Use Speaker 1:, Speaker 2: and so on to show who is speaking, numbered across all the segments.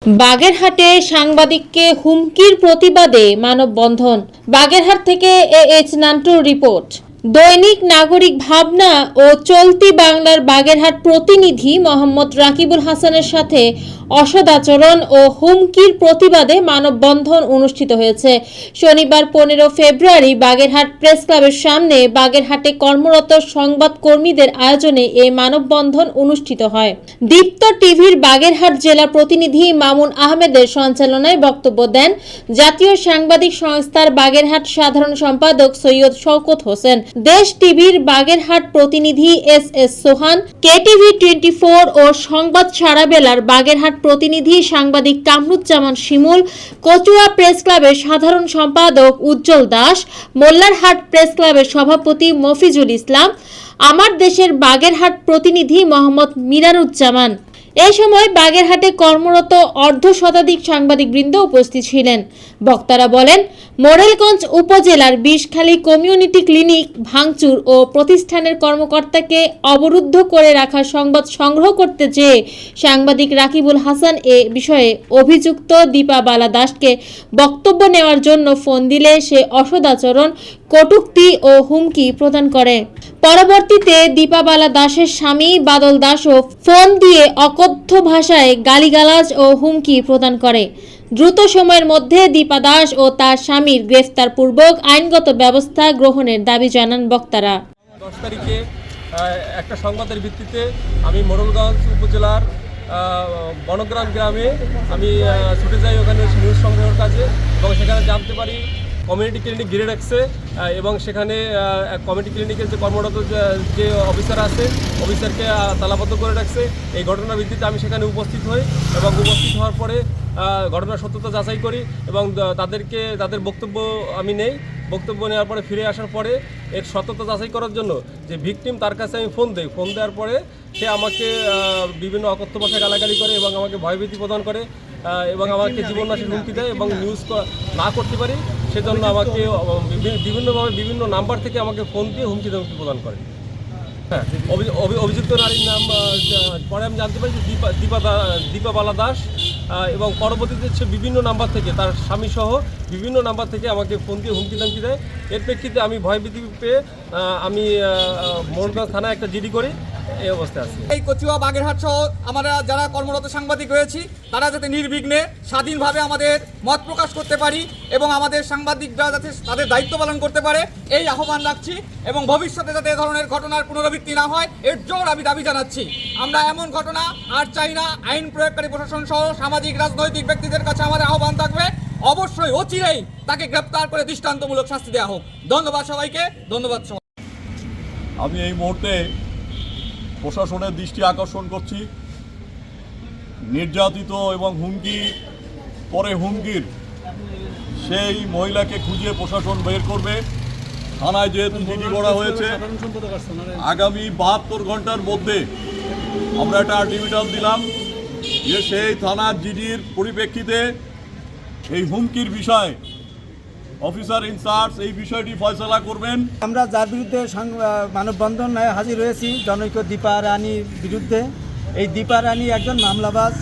Speaker 1: বাগেরহাটে সাংবাদিককে হুমকির প্রতিবাদে মানববন্ধন। বাগেরহাট থেকে এএইচ নান্টুর রিপোর্ট। দৈনিক নাগরিক ভাবনা ও চলতি বাংলার বাগেরহাট প্রতিনিধি মোহাম্মদ রাকিবুল হাসানের সাথে অসদাচরণ ও হুমকির প্রতিবাদে মানববন্ধন অনুষ্ঠিত হয়েছে। শনিবার 15 ফেব্রুয়ারি বাগেরহাট প্রেস ক্লাবের সামনে বাগেরহাটে কর্মরত সংবাদ কর্মীদের আয়োজনে এই মানববন্ধন অনুষ্ঠিত হয়। দীপ্ত টিভির বাগেরহাট জেলা প্রতিনিধি মামুন আহমেদের সঞ্চালনায় বক্তব্য দেন জাতীয় সাংবাদিক সংস্থার বাগেরহাট সাধারণ সম্পাদক সৈয়দ শওকত হোসেন। দেশ টিভির বাগেরহাট প্রতিনিধি এস সোহান, কেটিভি 24 ও সংবাদ সারাবেলার বাগেরহাট প্রতিনিধি সাংবাদিক কামরুজ্জামান শিমুল, কচুয়া প্রেস ক্লাবের সাধারণ সম্পাদক উজ্জ্বল দাস, মোল্লারহাট প্রেস ক্লাবের সভাপতি মফিজুল ইসলাম, আমার দেশের বাগেরহাট প্রতিনিধি মোহাম্মদ মিরানুজ্জামান। এই সময় বাগেরহাটে কর্মরত অর্ধ শতাধিক সাংবাদিকবৃন্দ উপস্থিত ছিলেন। বক্তারা বলেন, মোরেলগঞ্জ উপজেলার বিষখালী কমিউনিটি ক্লিনিক ভাঙচুর ও প্রতিষ্ঠানের কর্মকর্তাকে অবরুদ্ধ করে রাখা সংবাদ সংগ্রহ করতে যেয়ে সাংবাদিক রাকিবুল হাসান এ বিষয়ে অভিযুক্ত দীপা বালা দাসকে বক্তব্য নেওয়ার জন্য ফোন দিলে সে অসদাচরণ, কটূক্তি ও হুমকি প্রদান করে। পরবর্তীতে দীপা বালা দাসের স্বামী বাদল দাসও ফোন দিয়ে অকথ্য ভাষায় গালিগালাজ ও হুমকি প্রদান করে। দ্রুত সময়ের মধ্যে দীপা দাস ও তার স্বামীর গ্রেফতারপূর্বক আইনগত ব্যবস্থা গ্রহণের দাবি জানান বক্তারা।
Speaker 2: 10 তারিখে একটা সংবাদের ভিত্তিতে আমি মোরেলগঞ্জ উপজেলার বনগ্রাম গ্রামে আমি ছুটে যাই ওখানে নিউজ সংগ্রহের কাজে, এবং সেখানে জানতে পারি কমিউনিটি ক্লিনিক ঘিরে রাখছে এবং সেখানে কমিউনিটি ক্লিনিকের যে কর্মরত যে অফিসার আছে, অফিসারকে তালাবদ্ধ করে রাখছে। এই ঘটনার ভিত্তিতে আমি সেখানে উপস্থিত হই এবং উপস্থিত হওয়ার পরে ঘটনার সত্যতা যাচাই করি এবং তাদের বক্তব্য আমি নেই। বক্তব্য নেওয়ার পরে ফিরে আসার পরে এর সত্যতা যাচাই করার জন্য যে ভিকটিম, তার কাছে আমি ফোন দিই। ফোন দেওয়ার পরে সে আমাকে বিভিন্ন অকথ্য ভাষায় গালাগালি করে এবং আমাকে ভয়ভীতি প্রদান করে এবং আমাকে জীবননাশের হুমকি দেয় এবং নিউজ না করতে পারি সেজন্য আমাকে বিভিন্নভাবে বিভিন্ন নাম্বার থেকে আমাকে ফোন দিয়ে হুমকি প্রদান করে। হ্যাঁ, অভিযুক্ত নারীর নাম পরে আমি জানতে পারি যে দীপা বালা দাস, এবং পরবর্তীতে সে বিভিন্ন নাম্বার থেকে, তার স্বামী সহ বিভিন্ন নাম্বার থেকে আমাকে ফোন দিয়ে হুমকি ধামকি দেয়। এর প্রেক্ষিতে আমি ভয়ভীতি পেয়ে আমি মোহনগঞ্জ থানায় একটা জিডি করি। এই অবস্থায় আছে।
Speaker 3: এই কচুয়া বাগেরহাট সহ আমরা যারা কর্মরত সাংবাদিক রয়েছি, তারা যাতে নির্বিঘ্নে স্বাধীনভাবে আমাদের মত প্রকাশ করতে পারি এবং আমাদের সাংবাদিকরা যাতে তাদের দায়িত্ব পালন করতে পারে, এই আহ্বান রাখছি। এবং ভবিষ্যতে যাতে এ ধরনের ঘটনার পুনরাবৃত্তি না হয়, এর জোর আমি দাবি জানাচ্ছি। আমরা এমন ঘটনা আর চাই না। আইন প্রয়োগকারী প্রশাসন সহ সামাজিক রাজনৈতিক ব্যক্তিদের কাছে আমাদের আহ্বান থাকবে, অবশ্যই অচিরেই তাকে গ্রেপ্তার করে দৃষ্টান্তমূলক শাস্তি দেওয়া হোক। ধন্যবাদ সবাইকে। ধন্যবাদ।
Speaker 4: আমি এই মুহূর্তে প্রশাসনের দৃষ্টি আকর্ষণ করছি, নির্যাতিত এবং হুমকির সেই মহিলাকে খুঁজে প্রশাসন বের করবে। থানায় যেহেতু জিডি করা হয়েছে, আগামী 72 ঘন্টার মধ্যে আমরা একটা আলটিমেটাম দিলাম যে সেই থানার জিডির পরিপ্রেক্ষিতে এই হুমকির বিষয়ে অফিসার ইনচার্জ এই বিষয়টি ফয়সলা করবেন।
Speaker 5: আমরা যার বিরুদ্ধে মানববন্ধন হাজির হয়েছি, জনৈক দীপা রানীর বিরুদ্ধে। এই দীপা রানী একজন মামলাবাজ।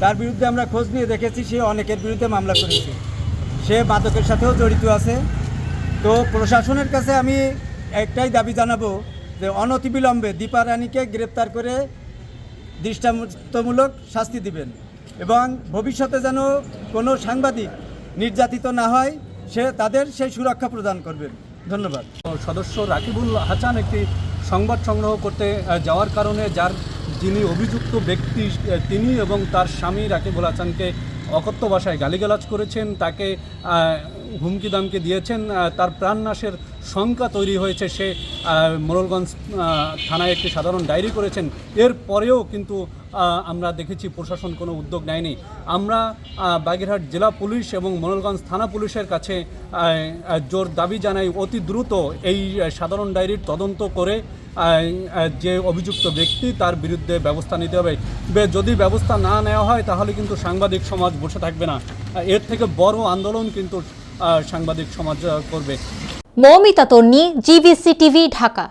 Speaker 5: তার বিরুদ্ধে আমরা খোঁজ নিয়ে দেখেছি সে অনেকের বিরুদ্ধে মামলা করেছে, সে মাদকের সাথেও জড়িত আছে। তো প্রশাসনের কাছে আমি একটাই দাবি জানাবো যে অনতিবিলম্বে দীপা রানীকে গ্রেপ্তার করে দৃষ্টান্তমূলক শাস্তি দিবেন এবং ভবিষ্যতে যেন কোনো সাংবাদিক নির্যাতিত না হয় তাদের সেই সুরক্ষা প্রদান করবেন। ধন্যবাদ।
Speaker 6: সদস্য রাকিবুল হাসান একটি সংবাদ সংগ্রহ করতে যাওয়ার কারণে যিনি অভিযুক্ত ব্যক্তি তিনি এবং তার স্বামী রাকিবুল হাসানকে অকথ্য ভাষায় গালিগালাজ করেছেন, তাকে হুমকি দামকি দিয়েছেন, তার প্রাণনাশের শঙ্কা তৈরি হয়েছে। সে মোরেলগঞ্জ থানায় একটি সাধারণ ডায়েরি করেছেন। এর পরেও কিন্তু আমরা দেখেছি প্রশাসন কোনো উদ্যোগ নেয়নি। আমরা বাগেরহাট জেলা পুলিশ এবং মোরেলগঞ্জ থানা পুলিশের কাছে জোর দাবি জানাই, অতি দ্রুত এই সাধারণ ডায়েরির তদন্ত করে যে অভিযুক্ত ব্যক্তি তার বিরুদ্ধে ব্যবস্থা নিতে হবে। যদি ব্যবস্থা না নেওয়া হয় তাহলে কিন্তু সাংবাদিক সমাজ বসে থাকবে না, এর থেকে বড় আন্দোলন কিন্তু সাংবাদিক সমাজ করবে।
Speaker 1: মৌমিতা তন্নি, জিবিসি টিভি, ঢাকা।